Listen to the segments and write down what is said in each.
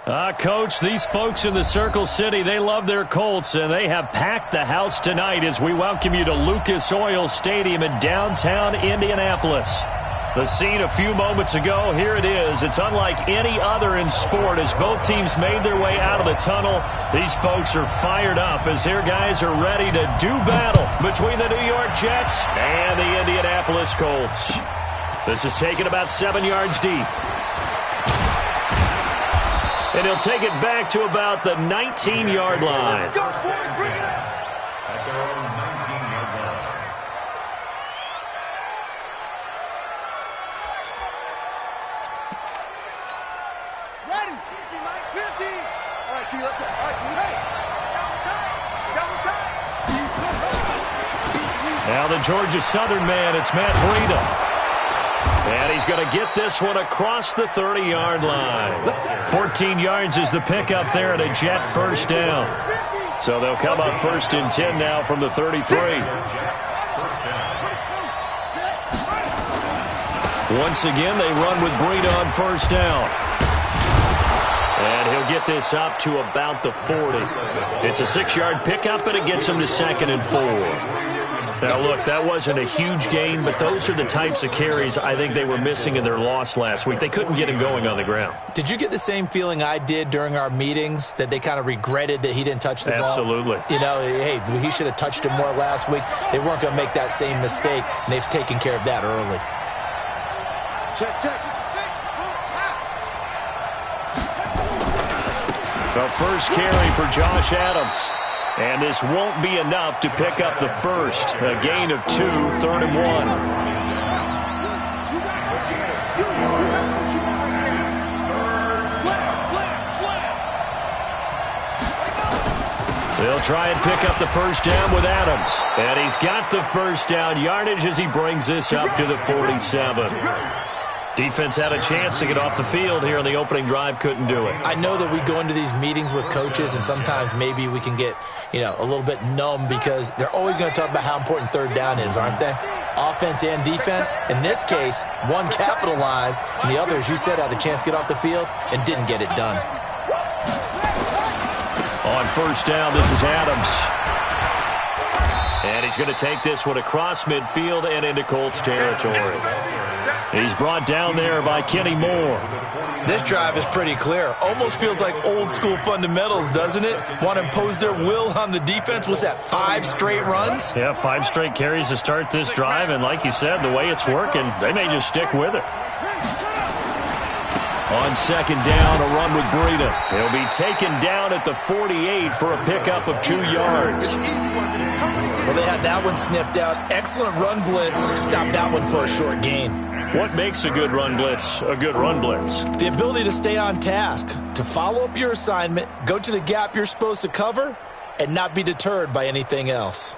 Coach, these folks in the Circle City, they love their Colts, and they have packed the house tonight as we welcome you to Lucas Oil Stadium in downtown Indianapolis. The scene a few moments ago, here it is. It's unlike any other in sport as both teams made their way out of the tunnel. These folks are fired up as their guys are ready to do battle between the New York Jets and the Indianapolis Colts. This is taken about 7 yards deep. And he'll take it back to about the 19-yard line. At their own 19-yard line. Ready. Easy, Mike. 50. All right, T, let's go. All right, T, hey. Double time. Now the Georgia Southern man, it's Matt Breida. And he's going to get this one across the 30-yard line. 14 yards is the pickup there at a Jet first down. So they'll come up 1st and 10 now from the 33. Once again, they run with Breida on first down. And he'll get this up to about the 40. It's a 6-yard pickup, and it gets him to 2nd and 4. Now, look, that wasn't a huge gain, but those are the types of carries I think they were missing in their loss last week. They couldn't get him going on the ground. Did you get the same feeling I did during our meetings, that they kind of regretted that he didn't touch the ball? Absolutely. You know, hey, he should have touched it more last week. They weren't going to make that same mistake, and they've taken care of that early. Check, check. The first carry for Josh Adams. And this won't be enough to pick up the first. A gain of 2, 3rd and 1. They'll try and pick up the first down with Adams. And he's got the first down yardage as he brings this up to the 47. Defense had a chance to get off the field here in the opening drive, couldn't do it. I know that we go into these meetings with coaches, and sometimes maybe we can get, a little bit numb because they're always going to talk about how important 3rd down is, aren't they? Offense and defense. In this case, one capitalized, and the other, as you said, had a chance to get off the field and didn't get it done. On first down, this is Adams. And he's going to take this one across midfield and into Colts territory. He's brought down there by Kenny Moore. This drive is pretty clear. Almost feels like old school fundamentals, doesn't it? Want to impose their will on the defense. Was that 5 straight runs? Yeah, 5 straight carries to start this drive. And like you said, the way it's working, they may just stick with it. On second down, a run with Breida. He'll be taken down at the 48 for a pickup of 2 yards. Well, they had that one sniffed out. Excellent run blitz. Stopped that one for a short gain. What makes a good run blitz a good run blitz? The ability to stay on task, to follow up your assignment, go to the gap you're supposed to cover, and not be deterred by anything else.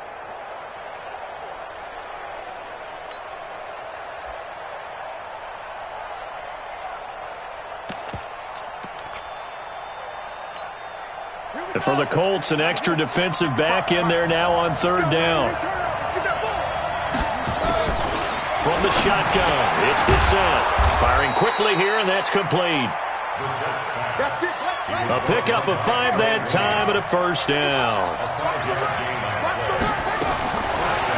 And for the Colts, an extra defensive back in there now on 3rd down. From the shotgun, it's Brissett. Firing quickly here, and that's complete. A pickup of 5 that time and a first down.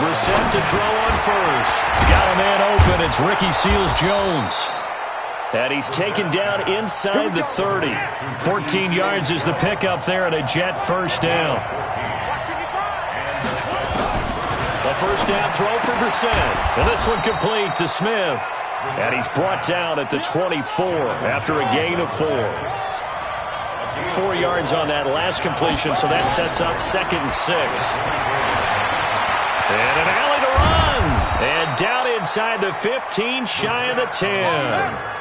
Brissett to throw on first. Got a man open. It's Ricky Seals-Jones. And he's taken down inside the 30. 14 yards is the pickup there and a Jet first down. A first down throw for Brissett. And this one complete to Smith. And he's brought down at the 24 after a gain of 4. 4 yards on that last completion, so that sets up 2nd and 6. And an alley to run. And down inside the 15, shy of the 10.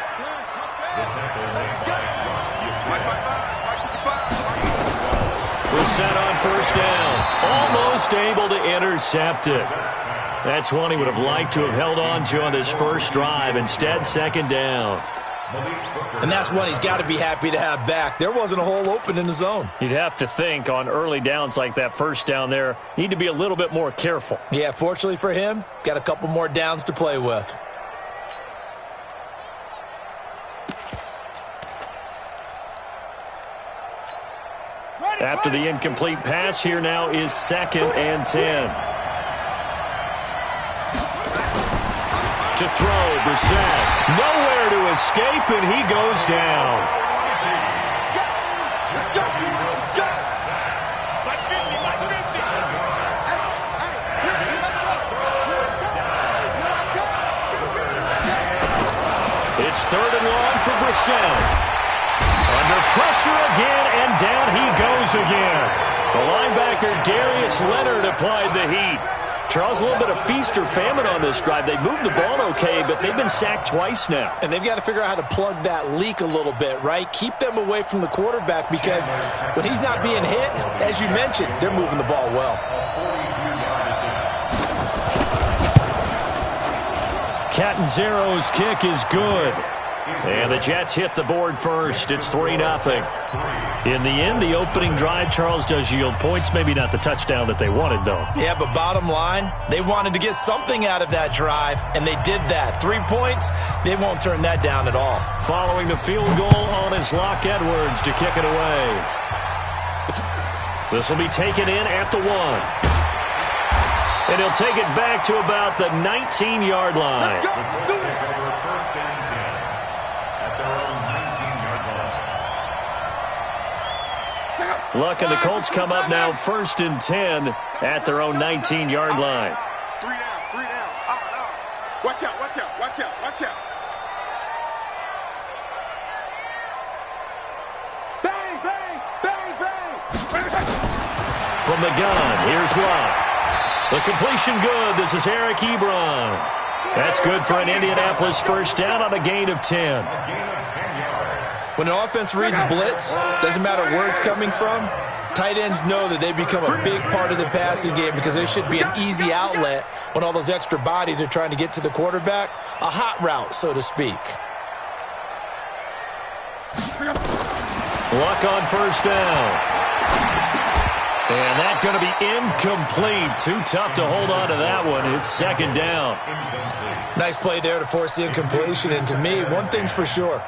Brissett on first down. Almost able to intercept it. That's one he would have liked to have held on to on this first drive. Instead, 2nd down. And that's one he's got to be happy to have back. There wasn't a hole open in the zone. You'd have to think on early downs like that first down there, need to be a little bit more careful. Yeah, fortunately for him, got a couple more downs to play with. After the incomplete pass, here now is 2nd and 10. To throw, Brissett. Nowhere to escape, and he goes down. It's 3rd and long for Brissett. Under pressure again, and down he goes again. The linebacker, Darius Leonard, applied the heat. Charles, a little bit of feast or famine on this drive. They moved the ball okay, but they've been sacked twice now. And they've got to figure out how to plug that leak a little bit, right? Keep them away from the quarterback, because when he's not being hit, as you mentioned, they're moving the ball well. Catanzaro's kick is good. And the Jets hit the board first. It's 3-0. In the end, the opening drive, Charles, does yield points. Maybe not the touchdown that they wanted, though. Yeah, but bottom line, they wanted to get something out of that drive, and they did that. 3 points, they won't turn that down at all. Following the field goal on is Locke Edwards to kick it away. This will be taken in at the 1. And he'll take it back to about the 19-yard line. Luck and the Colts come up now 1st and 10 at their own 19-yard line. 3 down. Watch out. Bang. From the gun, here's Locke. The completion good. This is Eric Ebron. That's good for an Indianapolis first down on a gain of 10. When an offense reads blitz, doesn't matter where it's coming from, tight ends know that they become a big part of the passing game, because they should be an easy outlet when all those extra bodies are trying to get to the quarterback. A hot route, so to speak. Luck on first down. And that's going to be incomplete. Too tough to hold on to that one. It's 2nd down. Nice play there to force the incompletion. And to me, one thing's for sure.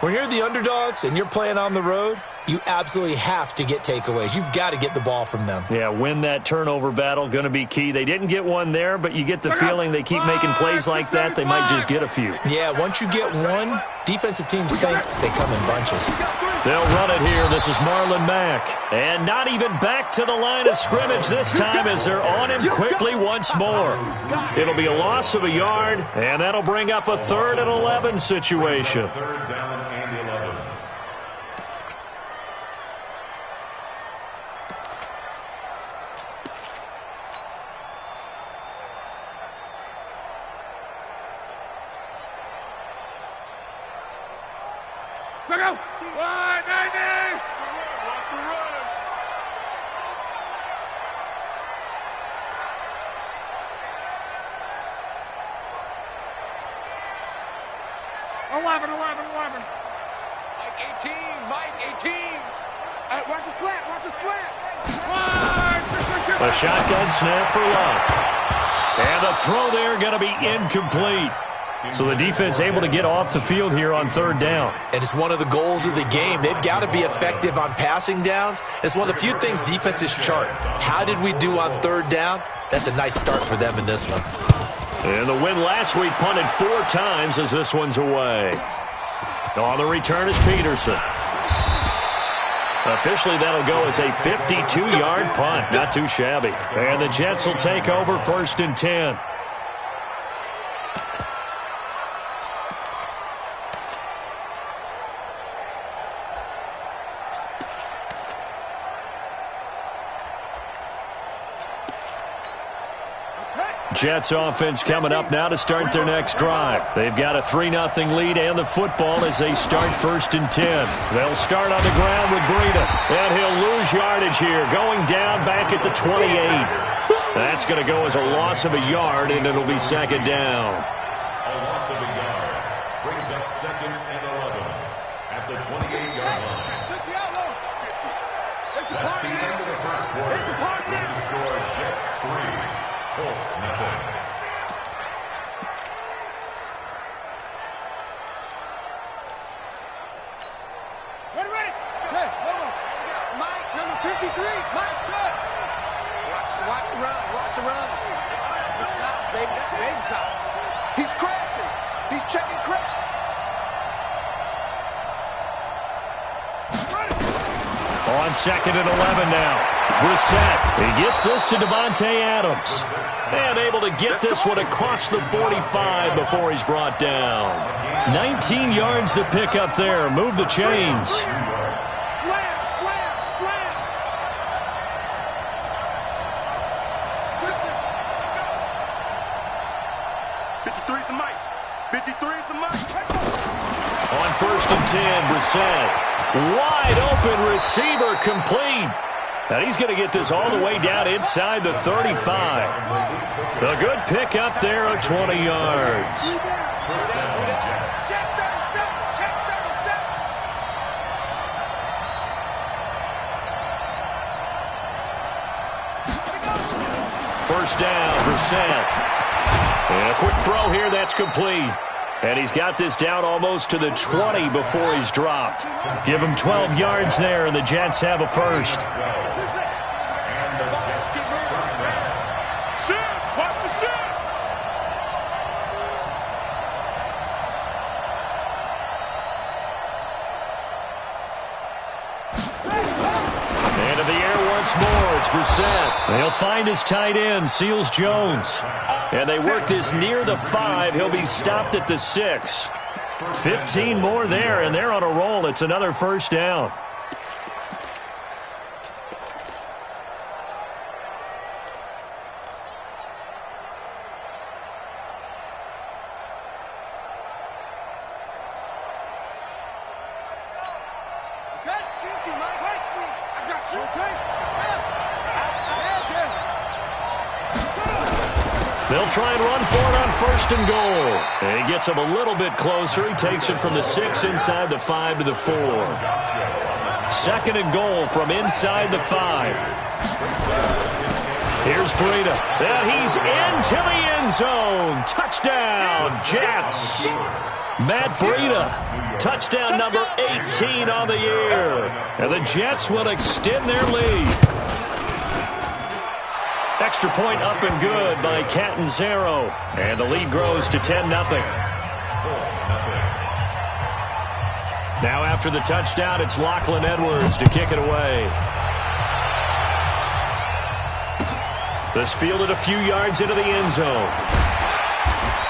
When you're the underdogs and you're playing on the road, you absolutely have to get takeaways. You've got to get the ball from them. Yeah, win that turnover battle, going to be key. They didn't get one there, but you get the feeling they keep making plays like that, they might just get a few. Yeah, once you get one, defensive teams think they come in bunches. They'll run it here. This is Marlon Mack. And not even back to the line of scrimmage this time, as they're on him quickly once more. It'll be a loss of a yard, and that'll bring up a 3rd and 11 situation. A shotgun snap for Luck. And the throw there going to be incomplete. So the defense able to get off the field here on 3rd down. And it's one of the goals of the game. They've got to be effective on passing downs. It's one of the few things defenses chart. How did we do on 3rd down? That's a nice start for them in this one. And the win last week, punted 4 times as this one's away. On the return is Peterson. Officially, that'll go as a 52-yard punt. Not too shabby. And the Jets will take over 1st and 10. Jets offense coming up now to start their next drive. They've got a 3-0 lead and the football as they start 1st and 10. They'll start on the ground with Breida. And he'll lose yardage here, going down back at the 28. That's going to go as a loss of a yard, and it'll be 2nd down. A loss of a yard brings up 2nd and 11 at the 28-yard line. That's the end of the first quarter. With the score, Jets 3. Colts nothing. Ready. Hey, hold on. Mike, number 2. street. Mike, shut. Watch the run. Watch the run. It's south, baby. That's baby south. He's crashing. He's checking crash. On 2nd and 11 now. Brissett. He gets this to Devontae Adams. And able to get this one across the 45 before he's brought down. 19 yards to pick up there. Move the chains. Slam, slam, slam. 53 is the mic. 53 is the mic. On 1st and 10, Brissett. Wide open receiver complete. And he's going to get this all the way down inside the 35. A good pick up there of 20 yards. First down, Brissett. And a quick throw here, that's complete. And he's got this down almost to the 20 before he's dropped. Give him 12 yards there, and the Jets have a first. And in the air once more, it's Brissett. He'll find his tight end, Seals Jones. And they work this near the 5. He'll be stopped at the 6. 15 more there, and they're on a roll. It's another first down. They'll try and run for it on 1st and goal. And he gets him a little bit closer. He takes it from the 6 inside the 5 to the 4. 2nd and goal from inside the 5. Here's Breida. And he's into the end zone. Touchdown, Jets. Matt Breida. Touchdown number 18 on the year. And the Jets will extend their lead. Extra point up and good by Catanzaro. And the lead grows to 10-0. Now after the touchdown, it's Lachlan Edwards to kick it away. This fielded a few yards into the end zone.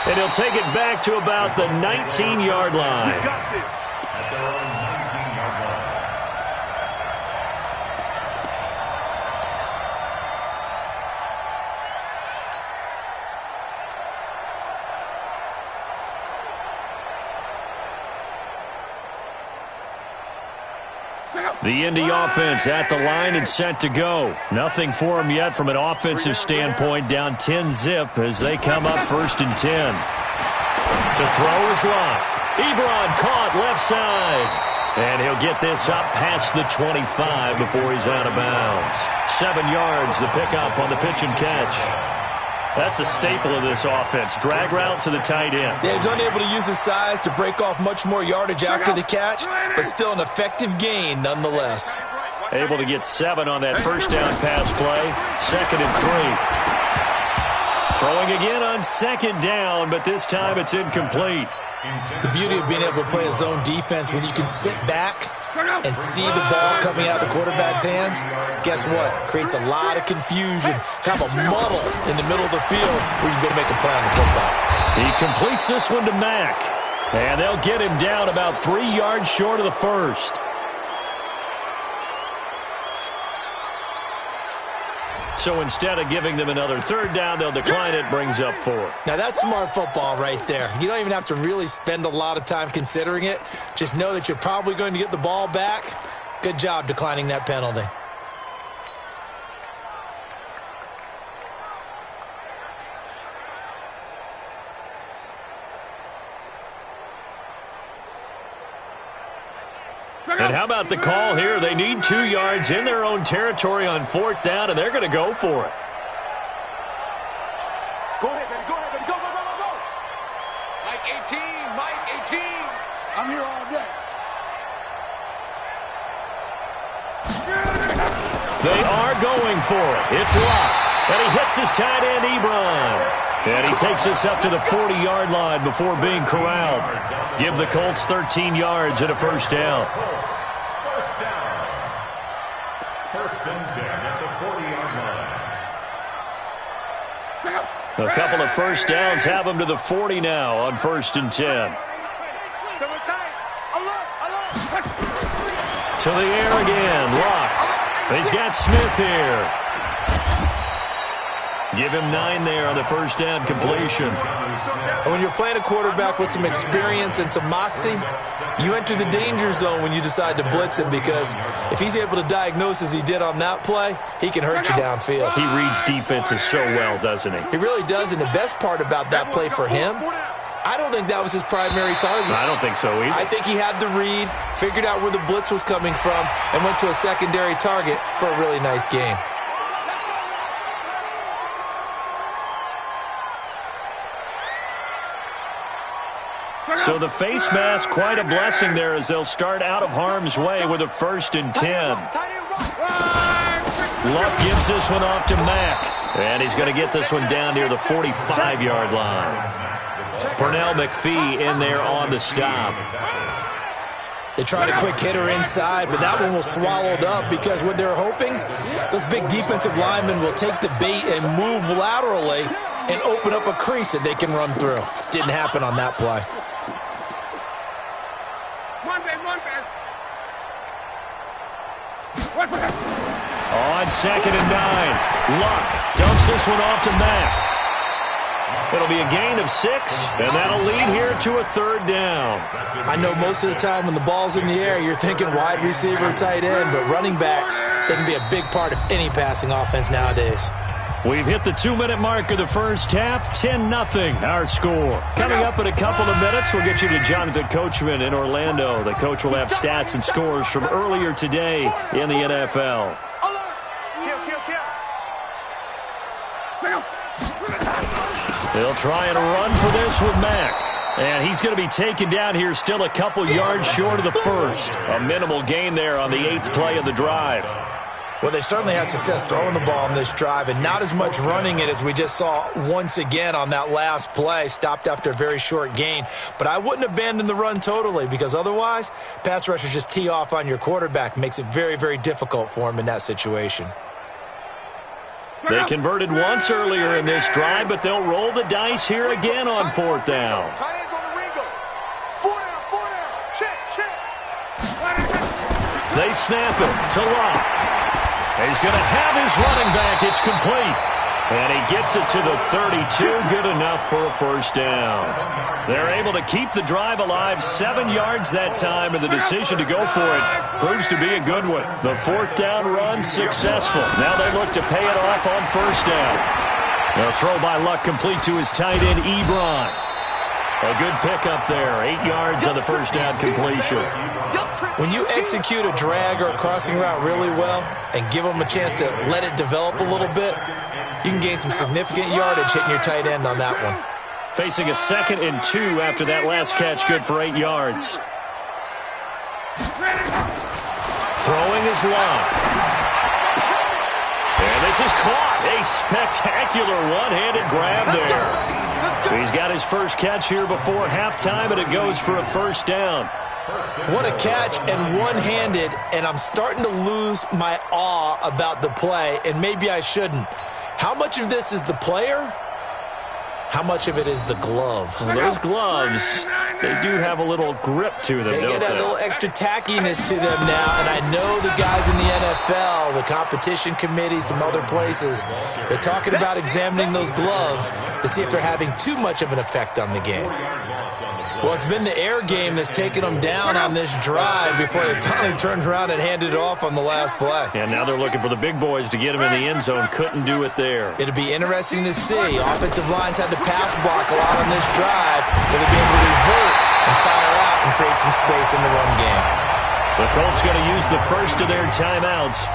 And he'll take it back to about the 19-yard line. We got this. At their own 19-yard line. The Indy offense at the line and set to go. Nothing for them yet from an offensive standpoint. Down 10-zip as they come up 1st and 10. To throw is Locke. Ebron caught left side. And he'll get this up past the 25 before he's out of bounds. 7 yards, the pickup on the pitch and catch. That's a staple of this offense. Drag route to the tight end. Yeah, he's unable to use his size to break off much more yardage after the catch, but still an effective gain nonetheless. Able to get 7 on that first down pass play. 2nd and 3. Throwing again on 2nd down, but this time it's incomplete. The beauty of being able to play a zone defense when you can sit back and see the ball coming out of the quarterback's hands, guess what? Creates a lot of confusion, kind of a muddle in the middle of the field where you can go make a play on the football. He completes this one to Mack, and they'll get him down about 3 yards short of the first. So instead of giving them another 3rd down, they'll decline it, brings up 4. Now that's smart football right there. You don't even have to really spend a lot of time considering it. Just know that you're probably going to get the ball back. Good job declining that penalty. And how about the call here? They need 2 yards in their own territory on 4th down, and they're going to go for it. Go ahead, baby. Go ahead, baby. Go, go, go, go, go. Mike 18. Mike 18. I'm here all day. They are going for it. It's locked. And he hits his tight end, Ebron. And he takes us up to the 40-yard line before being corralled. Give the Colts 13 yards and a first down. First down. First and 10 at the 40-yard line. A couple of first downs have him to the 40 now on 1st and 10. To the air again. Lock. He's got Smith here. Give him 9 there on the first down completion. And when you're playing a quarterback with some experience and some moxie, you enter the danger zone when you decide to blitz him, because if he's able to diagnose as he did on that play, he can hurt you downfield. He reads defenses so well, doesn't he? He really does, and the best part about that play for him, I don't think that was his primary target. I don't think so either. I think he had the read, figured out where the blitz was coming from, and went to a secondary target for a really nice game. So the face mask, quite a blessing there, as they'll start out of harm's way with a 1st and 10. Luck gives this one off to Mack. And he's going to get this one down near the 45-yard line. Pernell McPhee in there on the stop. They tried a quick hitter inside, but that one was swallowed up, because what they're hoping, those big defensive linemen will take the bait and move laterally and open up a crease that they can run through. Didn't happen on that play. On 2nd and 9, Luck dumps this one off to Mack. It'll be a gain of 6, and that'll lead here to a 3rd down. I know most of the time when the ball's in the air, you're thinking wide receiver, tight end, but running backs, they can be a big part of any passing offense nowadays. We've hit the 2-minute mark of the first half, 10-0 our score. Coming up in a couple of minutes, we'll get you to Jonathan Coachman in Orlando. The coach will have stats and scores from earlier today in the NFL. They'll try and run for this with Mack. And he's going to be taken down here, still a couple yards short of the first. A minimal gain there on the 8th play of the drive. Well, they certainly had success throwing the ball on this drive, and not as much running it as we just saw once again on that last play, stopped after a very short gain. But I wouldn't abandon the run totally, because otherwise, pass rushers just tee off on your quarterback. Makes it very, very difficult for him in that situation. They converted once earlier in this drive, but they'll roll the dice here again on 4th down. They snap it to Locke. He's going to have his running back. It's complete. And he gets it to the 32. Good enough for a first down. They're able to keep the drive alive, 7 yards that time, and the decision to go for it proves to be a good one. The 4th down run successful. Now they look to pay it off on 1st down. The throw by Luck complete to his tight end, Ebron. A good pickup there, 8 yards on the 1st down completion. When you execute a drag or a crossing route really well and give them a chance to let it develop a little bit, you can gain some significant yardage hitting your tight end on that one. Facing a 2nd and 2 after that last catch, good for 8 yards. Throwing is Long. And this is caught. A spectacular one-handed grab there. He's got his first catch here before halftime, and it goes for a first down. What a catch, and one-handed, and I'm starting to lose my awe about the play, and maybe I shouldn't. How much of this is the player? How much of it is the glove? Well, those gloves, they do have a little grip to them, they don't get that they? little extra tackiness to them now, and I know the guys in the NFL, the competition committee, some other places, they're talking about examining those gloves to see if they're having too much of an effect on the game. Well, it's been the air game that's taken them down on this drive before they finally turned around and handed it off on the last play. And now they're looking for the big boys to get him in the end zone. Couldn't do it there. It'll be interesting to see. Offensive lines had to pass block a lot on this drive, but they'll be able to revert and fire out and create some space in the run game. The Colts going to use the first of their timeouts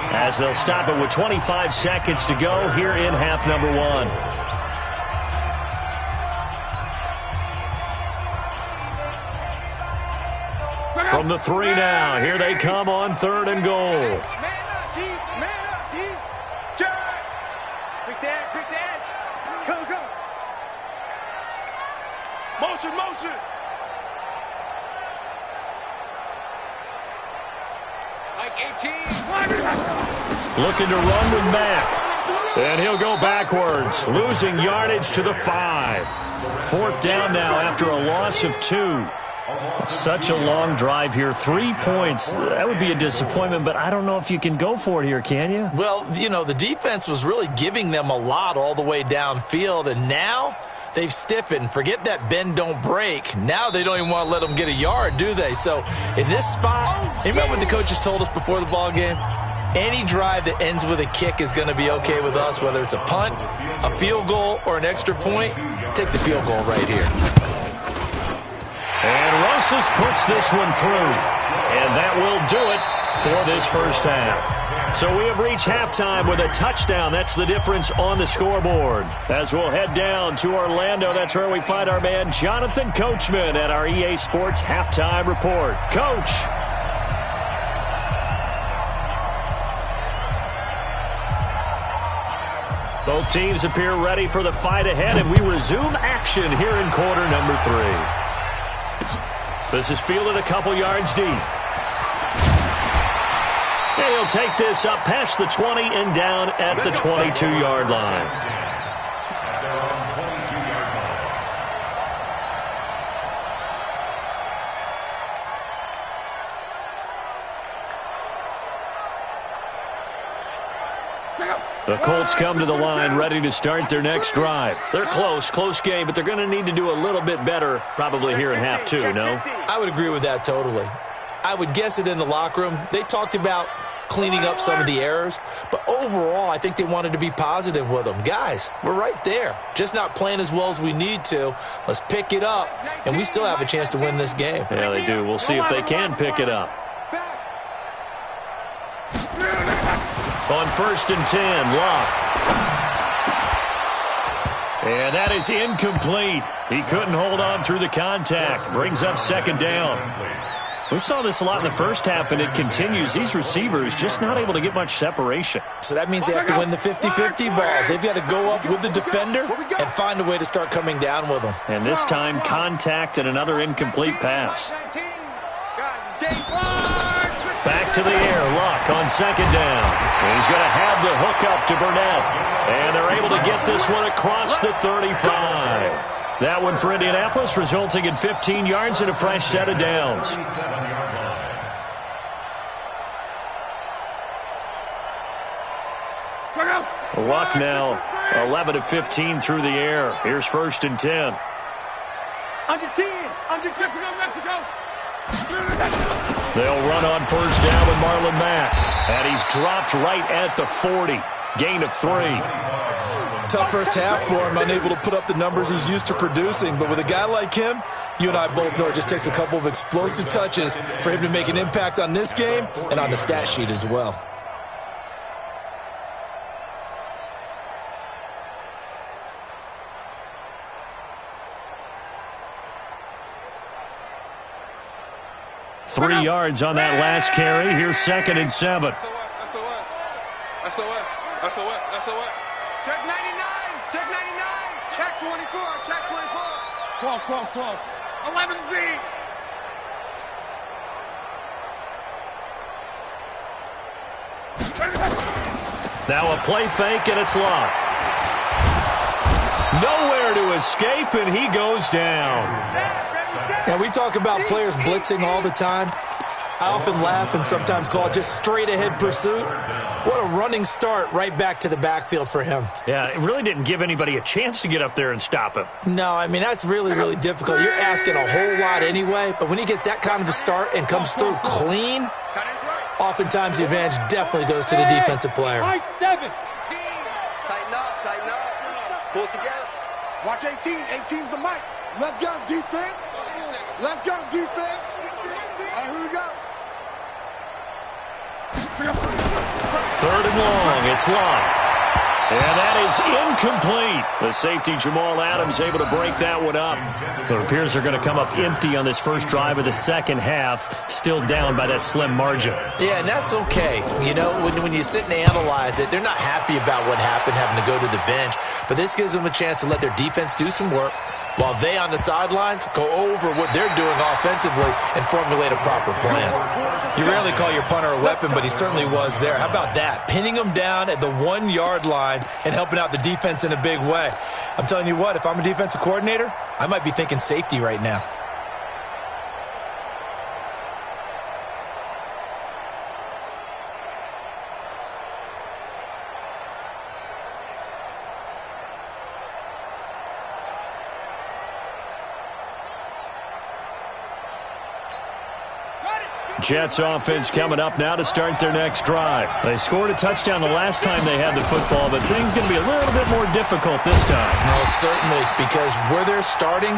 as they'll stop it with 25 seconds to go here in half number 1. From the 3 now, here they come on 3rd and goal. Motion, motion. Like 18. Looking to run with Mack. And he'll go backwards, losing yardage to the 5. 4th down now after a loss of 2. Such a long drive here. 3 points. That would be a disappointment, but I don't know if you can go for it here, can you? Well, you know, the defense was really giving them a lot all the way downfield, and now they've stiffened. Forget that bend, don't break. Now they don't even want to let them get a yard, do they? So in this spot, remember what the coaches told us before the ball game? Any drive that ends with a kick is going to be okay with us, whether it's a punt, a field goal, or an extra point. Take the field goal right here. And Rosas puts this one through. And that will do it for this first half. So we have reached halftime with a touchdown. That's the difference on the scoreboard. As we'll head down to Orlando, that's where we find our man Jonathan Coachman at our EA Sports Halftime Report. Coach. Both teams appear ready for the fight ahead, and we resume action here in quarter number 3. This is fielded a couple yards deep. And he'll take this up past the 20 and down at the 22-yard line. The Colts come to the line ready to start their next drive. They're close game, but they're going to need to do a little bit better probably here in half 2, no? I would agree with that totally. I would guess it in the locker room. They talked about cleaning up some of the errors, but overall I think they wanted to be positive with them. Guys, we're right there. Just not playing as well as we need to. Let's pick it up, and we still have a chance to win this game. Yeah, they do. We'll see if they can pick it up. On 1st and 10, Locke. And that is incomplete. He couldn't hold on through the contact. Brings up 2nd down. We saw this a lot in the first half, and it continues. These receivers just not able to get much separation. So that means they have to win the 50-50 balls. They've got to go up with the defender and find a way to start coming down with them. And this time, contact and another incomplete pass. Back to the air, Luck on 2nd down. He's going to have the hook up to Burnett. And they're able to get this one across the 35. That one for Indianapolis, resulting in 15 yards and a fresh set of downs. Luck now 11 of 15 through the air. Here's 1st and 10. Under 10 for New Mexico. They'll run on 1st down with Marlon Mack. And he's dropped right at the 40. Gain of 3. Tough first half for him, unable to put up the numbers he's used to producing. But with a guy like him, you and I both know it just takes a couple of explosive touches for him to make an impact on this game and on the stat sheet as well. Three yards on that last carry. Here's 2nd and 7. SOS. Check 99. Check 99. Check 24. Check 24. 12. 11Z. Now a play fake, and it's locked. Nowhere to escape, and he goes down. Now, we talk about players blitzing all the time. I often laugh and sometimes call it just straight-ahead pursuit. What a running start right back to the backfield for him. Yeah, it really didn't give anybody a chance to get up there and stop him. No, I mean, that's really, really difficult. You're asking a whole lot anyway, but when he gets that kind of a start and comes through clean, oftentimes the advantage definitely goes to the defensive player. 7. Tighten up. Pull it together. Watch 18. 18's the mic. Let's go, defense. Let's go, defense. All right, here we go. 3rd and long. It's locked. And that is incomplete. The safety, Jamal Adams, able to break that one up. So it appears they're going to come up empty on this first drive of the second half, still down by that slim margin. Yeah, and that's okay. You know, when you sit and analyze it, they're not happy about what happened, having to go to the bench. But this gives them a chance to let their defense do some work, while they on the sidelines go over what they're doing offensively and formulate a proper plan. You rarely call your punter a weapon, but he certainly was there. How about that? Pinning him down at the 1-yard line and helping out the defense in a big way. I'm telling you what, if I'm a defensive coordinator, I might be thinking safety right now. Jets offense coming up now to start their next drive. They scored a touchdown the last time they had the football, but things going to be a little bit more difficult this time. No, certainly, because where they're starting,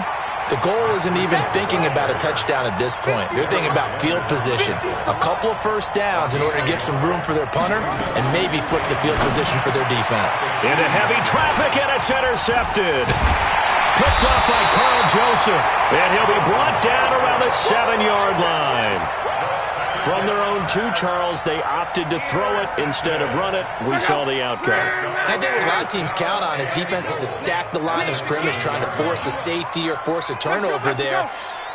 the goal isn't even thinking about a touchdown at this point. They're thinking about field position, a couple of first downs in order to give some room for their punter and maybe flip the field position for their defense. Into heavy traffic, and it's intercepted. Picked up by Carl Joseph, and he'll be brought down around the 7-yard line. From their own 2, Charles, they opted to throw it instead of run it. We saw the outcome. I think what a lot of teams count on is defenses to stack the line of scrimmage, trying to force a safety or force a turnover there.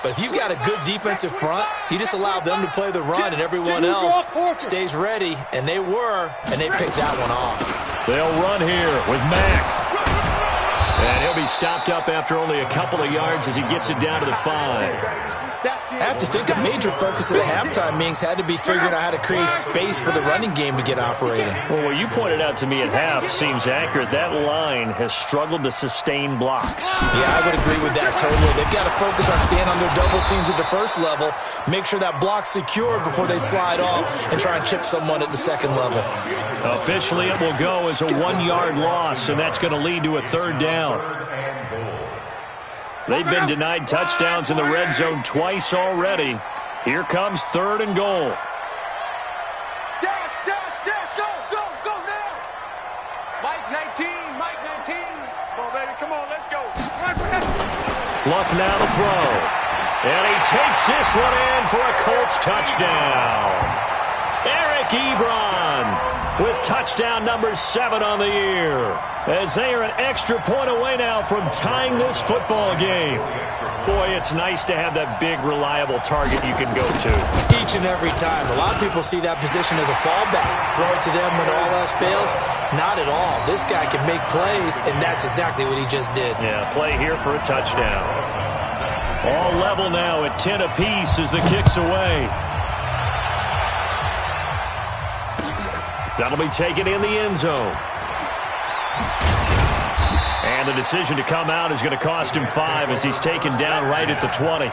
But if you've got a good defensive front, you just allow them to play the run and everyone else stays ready, and they were, and they picked that one off. They'll run here with Mack. And he'll be stopped up after only a couple of yards as he gets it down to the 5. I have to think a major focus of the halftime meetings had to be figuring out how to create space for the running game to get operating. Well, what you pointed out to me at half seems accurate. That line has struggled to sustain blocks. Yeah, I would agree with that totally. They've got to focus on staying on their double teams at the first level, make sure that block's secured before they slide off and try and chip someone at the second level. Officially, it will go as a 1-yard loss, and that's going to lead to a 3rd down. They've been denied touchdowns in the red zone twice already. Here comes 3rd and goal. Dash, go now. Mike 19. Come on, baby, come on, let's go. Luck now to throw. And he takes this one in for a Colts touchdown. Eric Ebron with touchdown number 7 on the year, as they are an extra point away now from tying this football game. Boy, it's nice to have that big, reliable target you can go to. Each and every time. A lot of people see that position as a fallback. Throw it to them when all else fails. Not at all. This guy can make plays, and that's exactly what he just did. Yeah, play here for a touchdown. All level now at 10 apiece as the kick's away. That'll be taken in the end zone. And the decision to come out is going to cost him 5 as he's taken down right at the 20.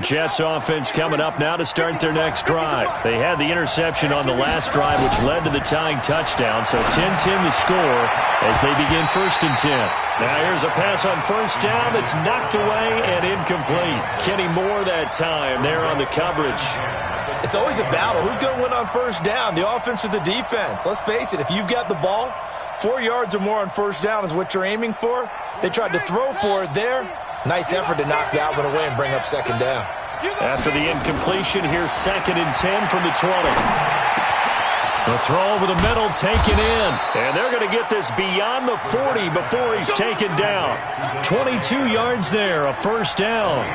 Jets offense coming up now to start their next drive. They had the interception on the last drive, which led to the tying touchdown. So 10-10 the score as they begin 1st and 10. Now here's a pass on 1st down that's knocked away and incomplete. Kenny Moore that time there on the coverage. It's always a battle. Who's going to win on 1st down, the offense or the defense? Let's face it, if you've got the ball, 4 yards or more on 1st down is what you're aiming for. They tried to throw for it there. Nice effort to knock that one away and bring up 2nd down. After the incompletion, here's 2nd and 10 from the 20. The throw over the middle taken in. And they're going to get this beyond the 40 before he's taken down. 22 yards there, a 1st down.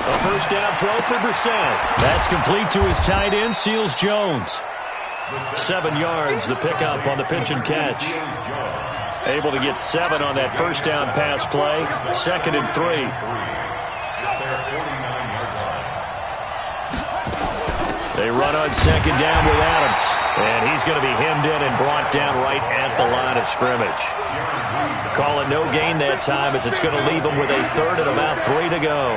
A 1st down throw for Brissett. That's complete to his tight end, Seals Jones. 7 yards, the pickup on the pitch and catch. Able to get 7 on that 1st down pass play. 2nd and 3. They run on second down with Adams. And he's going to be hemmed in and brought down right at the line of scrimmage. Call it no gain that time as it's going to leave him with a third and about 3 to go.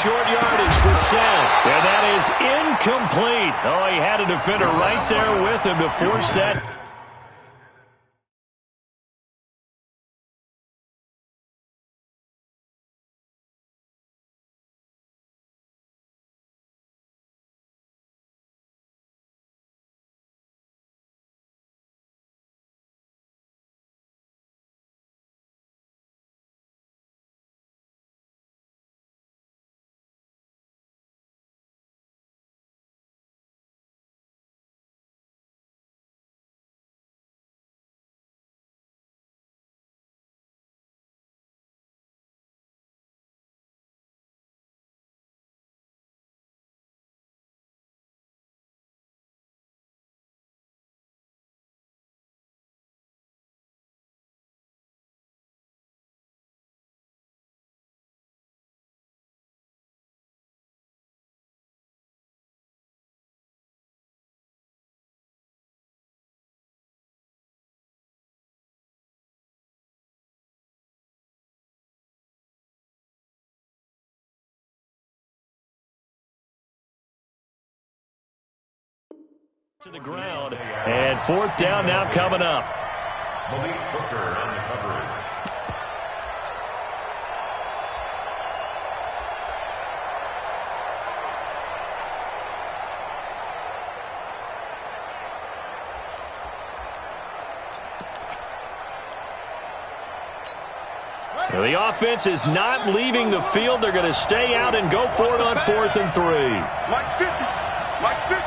Short yardage for Seth. And that is incomplete. Oh, he had a defender right there with him to force that. To the ground, and fourth down now coming up. Malik Hooker on the coverage. Well, the offense is not leaving the field. They're going to stay out and go for it on 4th and 3. Mike 50. Mike 50.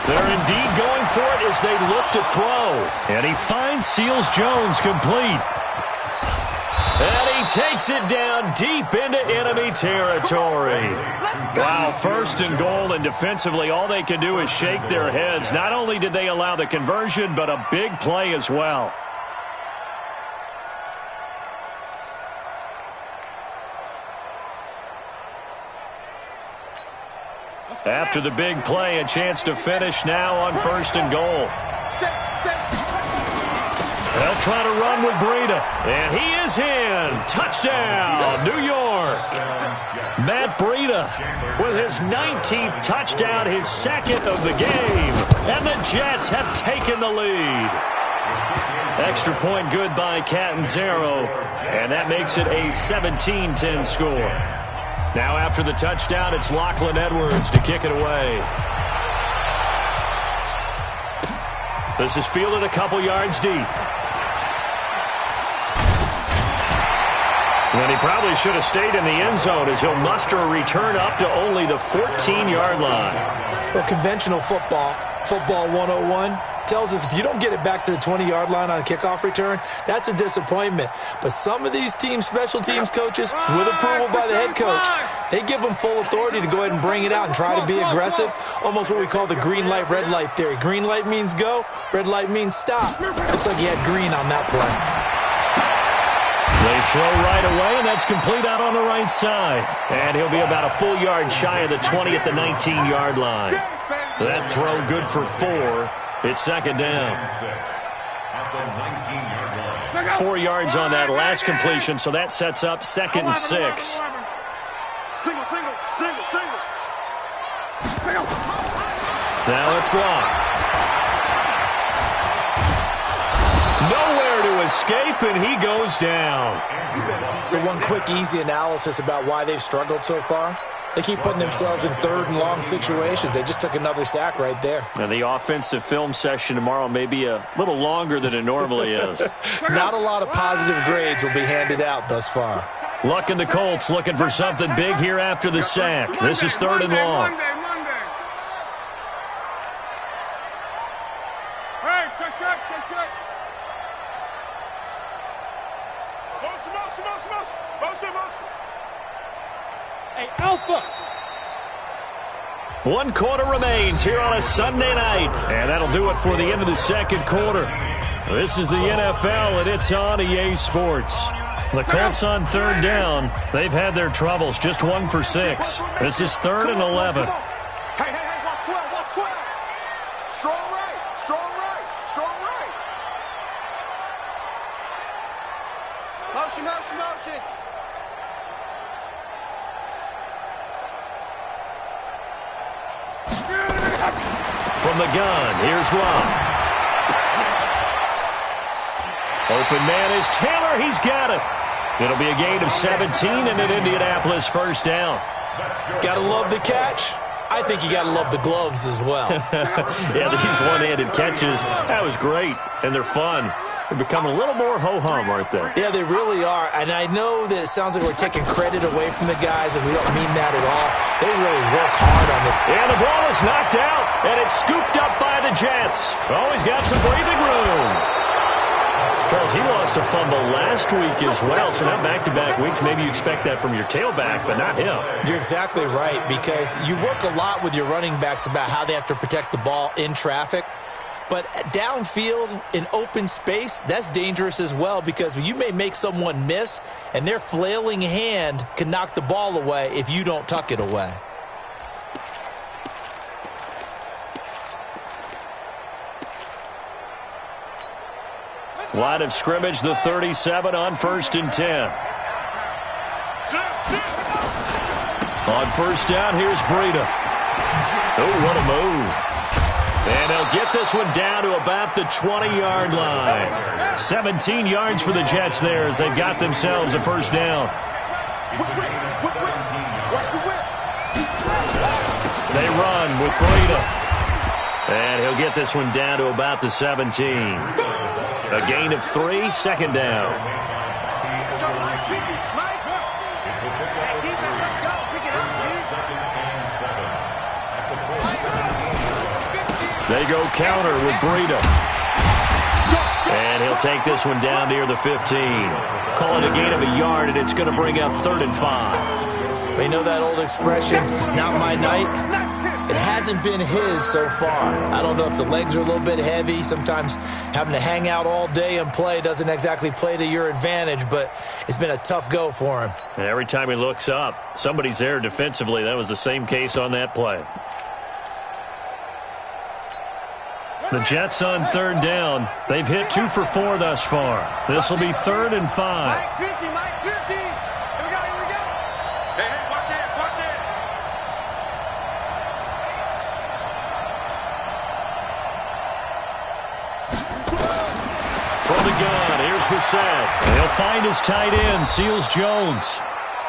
They're indeed going for it as they look to throw. And he finds Seals-Jones complete. And he takes it down deep into enemy territory. Wow, 1st and goal, and defensively all they can do is shake their heads. Not only did they allow the conversion, but a big play as well. After the big play, a chance to finish now on 1st and goal. They'll try to run with Breida. And he is in. Touchdown, New York. Matt Breida with his 19th touchdown, his 2nd of the game. And the Jets have taken the lead. Extra point good by Catanzaro. And that makes it a 17-10 score. Now after the touchdown, it's Lachlan Edwards to kick it away. This is fielded a couple yards deep. And he probably should have stayed in the end zone as he'll muster a return up to only the 14-yard line. Well, conventional football 101, tells us if you don't get it back to the 20-yard line on a kickoff return, that's a disappointment. But some of these special teams coaches, with approval by the head coach, they give them full authority to go ahead and bring it out and try to be aggressive, almost what we call the green light, red light theory. Green light means go, red light means stop. Looks like he had green on that play. They throw right away, and that's complete out on the right side. And he'll be about a full yard shy of the 20 at the 19-yard line. That throw good for 4. It's 2nd down. At the 19-yard line. 4 yards on that last completion, so that sets up 2nd and 6. Single. Now it's locked. Nowhere to escape, and he goes down. So one quick, easy analysis about why they've struggled so far. They keep putting themselves in 3rd and long situations. They just took another sack right there. And the offensive film session tomorrow may be a little longer than it normally is. Not a lot of positive grades will be handed out thus far. Luck and the Colts looking for something big here after the sack. This is 3rd and long. Hey, check. Hey, Alpha. 1 quarter remains here on a Sunday night. And that'll do it for the end of the second quarter. This is the NFL, and it's on EA Sports. The Colts on third down. They've had their troubles, just 1 for 6. This is 3rd and 11. Hey, watch 12, watch 12. Strong right, strong right, strong right. Motion, motion, motion. From the gun, here's Love. Open man is Taylor. He's got it. It'll be a gain of 17 and an Indianapolis first down. Gotta love the catch. I think you gotta love the gloves as well. Yeah, these one-handed catches, that was great, and they're fun. They're becoming a little more ho-hum, aren't they? Yeah, they really are. And I know that it sounds like we're taking credit away from the guys, and we don't mean that at all. They really work hard on it. And the ball is knocked out, and it's scooped up by the Jets. Oh, he's got some breathing room. Charles, he lost a fumble last week as well, so now back-to-back weeks, maybe you expect that from your tailback, but not him. You're exactly right, because you work a lot with your running backs about how they have to protect the ball in traffic. But downfield in open space, that's dangerous as well, because you may make someone miss, and their flailing hand can knock the ball away if you don't tuck it away. Line of scrimmage, the 37 on 1st and 10. On first down, here's Breida. Oh, what a move. And they'll get this one down to about the 20-yard line. 17 yards for the Jets there as they've got themselves a first down. They run with Breida. And he'll get this one down to about the 17. A gain of 3, second down. Let's go, Mike. Pick it, Mike. Hey, defense, let's go. Pick it up, Steve. They go counter with Breida. And he'll take this one down near the 15. Call it a gain of a yard, and it's going to bring up 3rd and 5. We know that old expression, it's not my night. It hasn't been his so far. I don't know if the legs are a little bit heavy. Sometimes having to hang out all day and play doesn't exactly play to your advantage, but it's been a tough go for him. And every time he looks up, somebody's there defensively. That was the same case on that play. The Jets on third down. They've hit 2 for 4 thus far. This will be 3rd and 5. Mike 50, Mike 50. Here we go, here we go. Hey, watch it, watch it. From the gun, here's Bissett. He'll find his tight end, Seals Jones.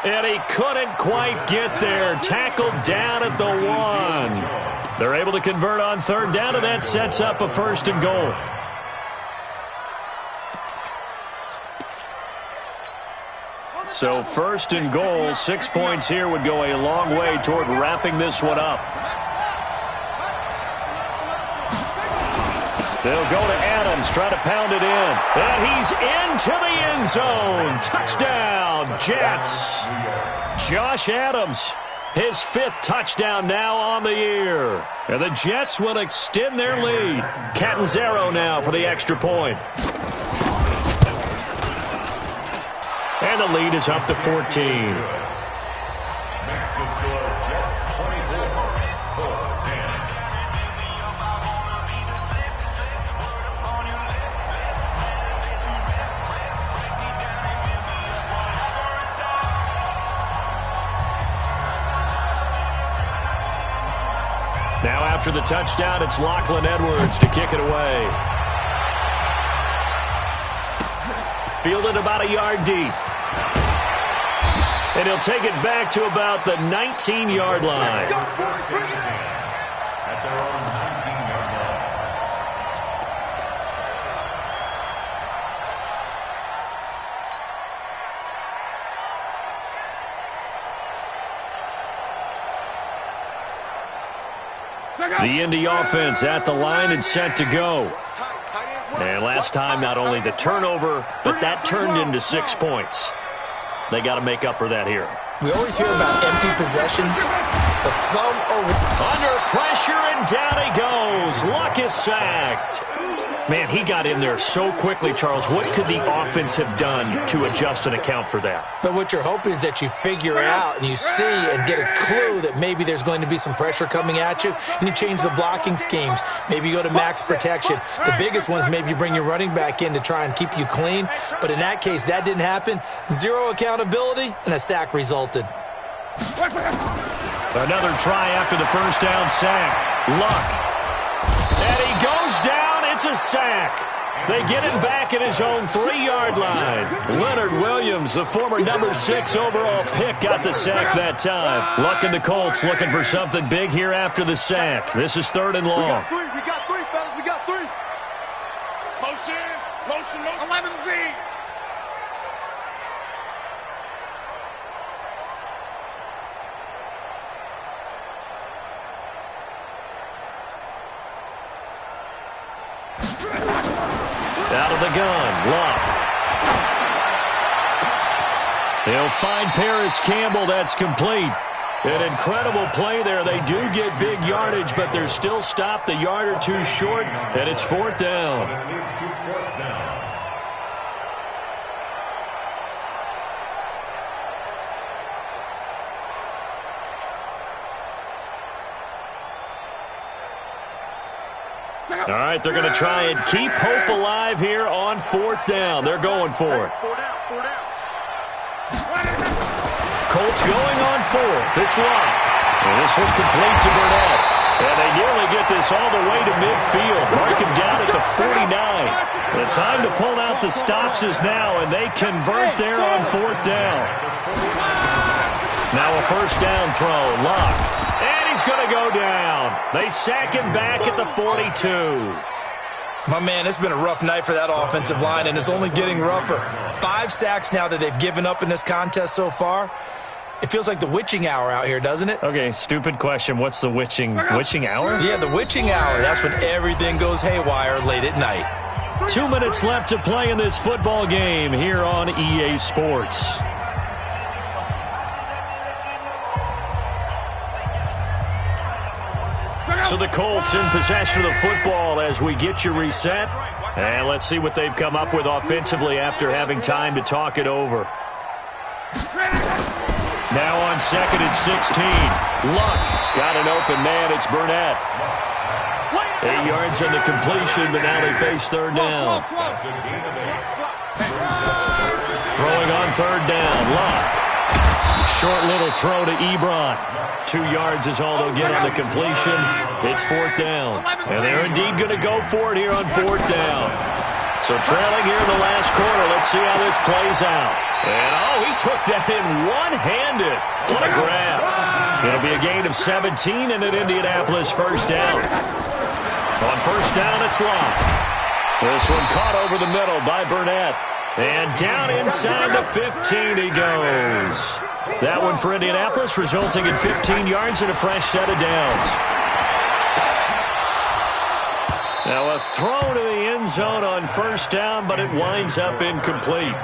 And he couldn't quite get there. Tackled down at the 1. They're able to convert on third down, and that sets up a 1st and goal. So 1st and goal, 6 points here would go a long way toward wrapping this one up. They'll go to Adams, try to pound it in. And he's into the end zone. Touchdown, Jets. Josh Adams, his 5th touchdown now on the year. And the Jets will extend their lead. Catanzaro now for the extra point. And the lead is up to 14. Next to score, Jets 24, Colts 10. Now after the touchdown, it's Lachlan Edwards to kick it away. Fielded about a yard deep. And he'll take it back to about the 19-yard line. At their own 19-yard line. The Indy offense at the line and set to go. And last time, not only the turnover, but that turned into 6 points. They got to make up for that here. We always hear about empty possessions, but some are... Under pressure, and down he goes. Luck is sacked. Man, he got in there so quickly, Charles. What could the offense have done to adjust and account for that? But what you're hoping is that you figure out and you see and get a clue that maybe there's going to be some pressure coming at you, and you change the blocking schemes. Maybe you go to max protection. The biggest one is maybe you bring your running back in to try and keep you clean. But in that case, that didn't happen. Zero accountability, and a sack resulted. Another try after the first down sack. Luck. And he goes down. It's a sack. They get him back at his own 3-yard line. Leonard Williams, the former number 6 overall pick, got the sack that time. Luck and the Colts looking for something big here after the sack. This is 3rd and long. We got three, fellas. We got 3. Motion. 11Z. Out of the gun, Luck. He'll find Paris Campbell. That's complete. An incredible play there. They do get big yardage, but they're still stopped a yard or two short, and it's 4th down. It leads to 4th down. All right, they're going to try and keep hope alive here on 4th down. They're going for it. 4 down. Colts going on 4th. It's Luck. And this one's complete to Burnett. And they nearly get this all the way to midfield. Mark him down at the 49. The time to pull out the stops is now, and they convert there on 4th down. Now a first down throw. Luck. And he's going to go down. They sack him back at the 42. My man, it's been a rough night for that offensive line, and it's only getting rougher. 5 sacks now that they've given up in this contest so far. It feels like the witching hour out here, doesn't it? Okay, stupid question. What's the witching hour? Yeah, the witching hour. That's when everything goes haywire late at night. 2 minutes left to play in this football game here on EA Sports. So the Colts in possession of the football as we get you reset. And let's see what they've come up with offensively after having time to talk it over. Now on 2nd and 16. Luck got an open man. It's Burnett. 8 yards on the completion, but now they face 3rd down. Throwing on 3rd down. Luck. Short little throw to Ebron. 2 yards is all they'll get on the completion. It's 4th down. And they're indeed going to go for it here on 4th down. So trailing here in the last quarter. Let's see how this plays out. And, he took that in one-handed. What a grab. It'll be a gain of 17 and an Indianapolis first down. On 1st down, it's Luck. This one caught over the middle by Burnett. And down inside the 15 he goes. That one for Indianapolis, resulting in 15 yards and a fresh set of downs. Now a throw to the end zone on 1st down, but it winds up incomplete.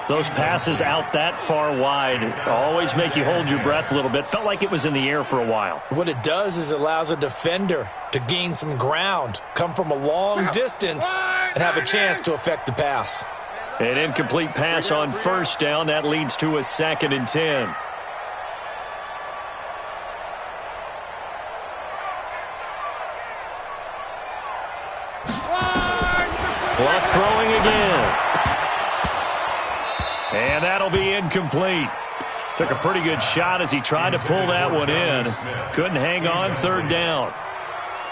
Those passes out that far wide always make you hold your breath a little bit. Felt like it was in the air for a while. What it does is it allows a defender to gain some ground, come from a long distance, and have a chance to affect the pass. An incomplete pass on 1st down. That leads to a 2nd and 10. Luck throwing again. And that'll be incomplete. Took a pretty good shot as he tried to pull that one in. Couldn't hang on 3rd down.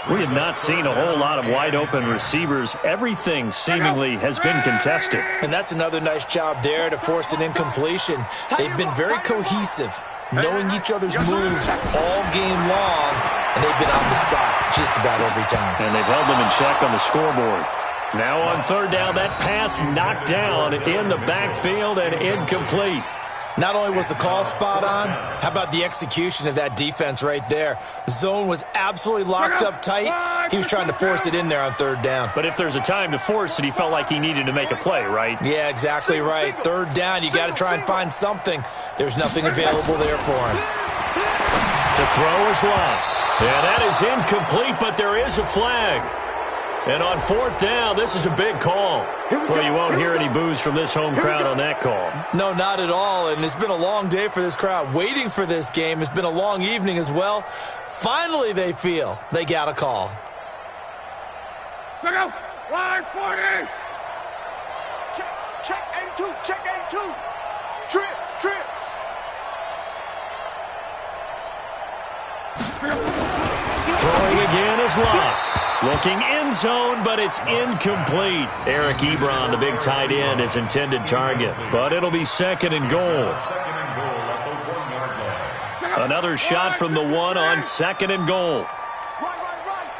We have not seen a whole lot of wide-open receivers. Everything seemingly has been contested. And that's another nice job there to force an incompletion. They've been very cohesive, knowing each other's moves all game long, and they've been on the spot just about every time. And they've held them in check on the scoreboard. Now on 3rd down, that pass knocked down in the backfield and incomplete. Not only was the call spot on, how about the execution of that defense right there? The zone was absolutely locked up tight. He was trying to force it in there on third down. But if there's a time to force it, he felt like he needed to make a play, right? Yeah, exactly right. Third down, you got to try and find something. There's nothing available there for him. To throw is Locke. And that is incomplete, but there is a flag. And on fourth down, this is a big call. Well, you won't hear any boos from this home crowd on that call. No, not at all. And it's been a long day for this crowd waiting for this game. It's been a long evening as well. Finally, they feel they got a call. Second, line 40. Check 82, check 82. Trips. Throwing again is Locke. Looking end zone, but it's incomplete. Eric Ebron, the big tight end, is intended target. But it'll be second and goal. Another shot from the one on second and goal. Right.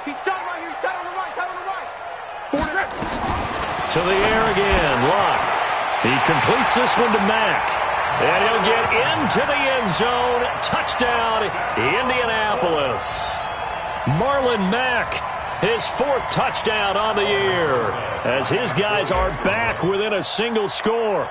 He's tied right here. He's tied on the right. To the air again, Locke. He completes this one to Mack. And he'll get into the end zone. Touchdown, Indianapolis. Marlon Mack. His fourth touchdown on the year as his guys are back within a single score.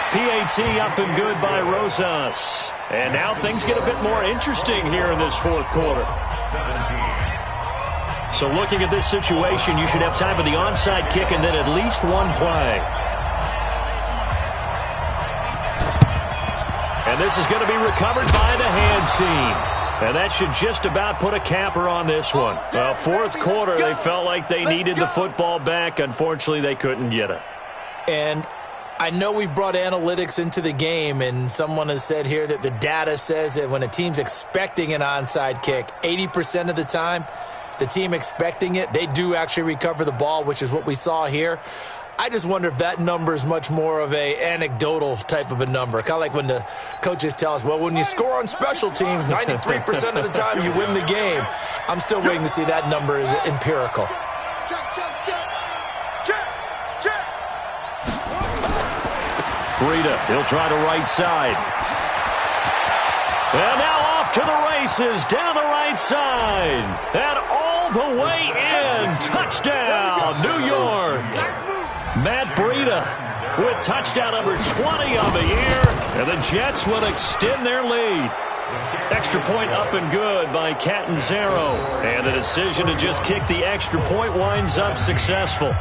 PAT up and good by Rosas. And now things get a bit more interesting here in this fourth quarter. So looking at this situation, you should have time for the onside kick and then at least one play. And this is going to be recovered by the hands team. And that should just about put a capper on this one. Well, fourth quarter, they felt like they needed the football back. Unfortunately, they couldn't get it. And I know we've brought analytics into the game, and someone has said here that the data says that when a team's expecting an onside kick, 80% of the time, the team expecting it, they do actually recover the ball, which is what we saw here. I just wonder if that number is much more of a anecdotal type of a number. Kind of like when the coaches tell us, well, when you score on special teams, 93% of the time you win the game. I'm still waiting to see that number is empirical. Breida, he'll try to right side. And now off to the races, down the right side. And all the way in. Touchdown, New York. Matt Breida with touchdown number 20 on the year, and the Jets will extend their lead. Extra point up and good by Catanzaro, and the decision to just kick the extra point winds up successful.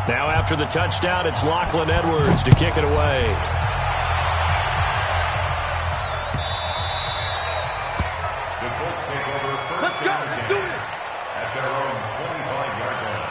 Now after the touchdown, it's Lachlan Edwards to kick it away. The Colts take over first down and 10 at their own 25-yard line.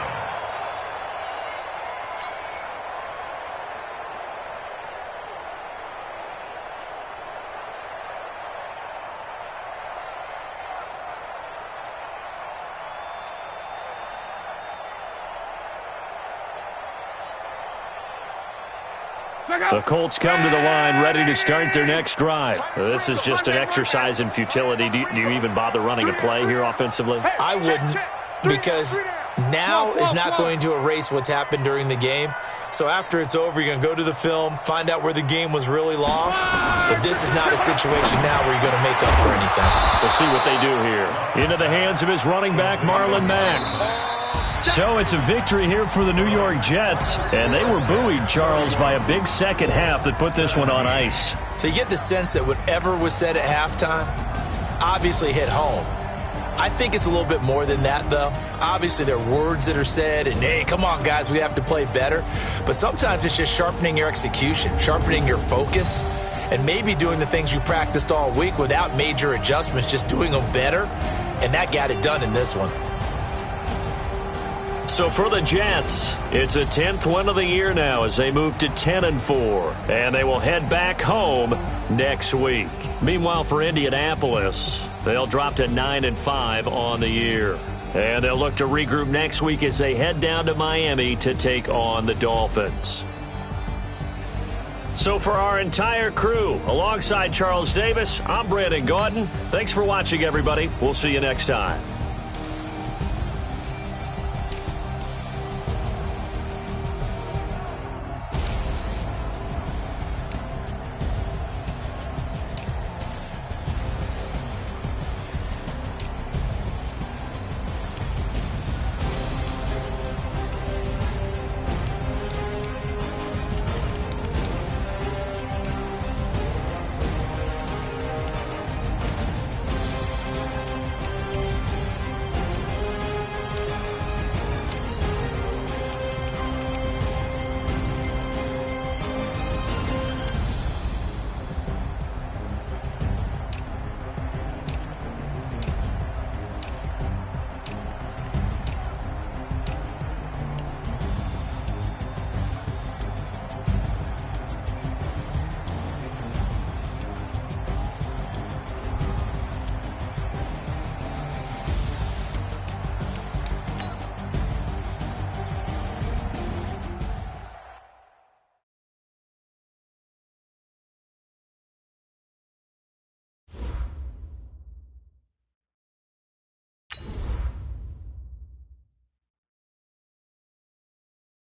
The Colts come to the line ready to start their next drive. This is just an exercise in futility. Do you even bother running a play here offensively? I wouldn't, because now is not going to erase what's happened during the game. So after it's over, you're going to go to the film, find out where the game was really lost. But this is not a situation now where you're going to make up for anything. We'll see what they do here. Into the hands of his running back, Marlon Mack. So it's a victory here for the New York Jets, and they were buoyed, Charles, by a big second half that put this one on ice. So you get the sense that whatever was said at halftime obviously hit home. I think it's a little bit more than that, though. Obviously, there are words that are said, and, hey, come on, guys, we have to play better. But sometimes it's just sharpening your execution, sharpening your focus, and maybe doing the things you practiced all week without major adjustments, just doing them better. And that got it done in this one. So for the Jets, it's a 10th win of the year now as they move to 10-4, and they will head back home next week. Meanwhile, for Indianapolis, they'll drop to 9-5 on the year. And they'll look to regroup next week as they head down to Miami to take on the Dolphins. So for our entire crew, alongside Charles Davis, I'm Brandon Gaudin. Thanks for watching, everybody. We'll see you next time.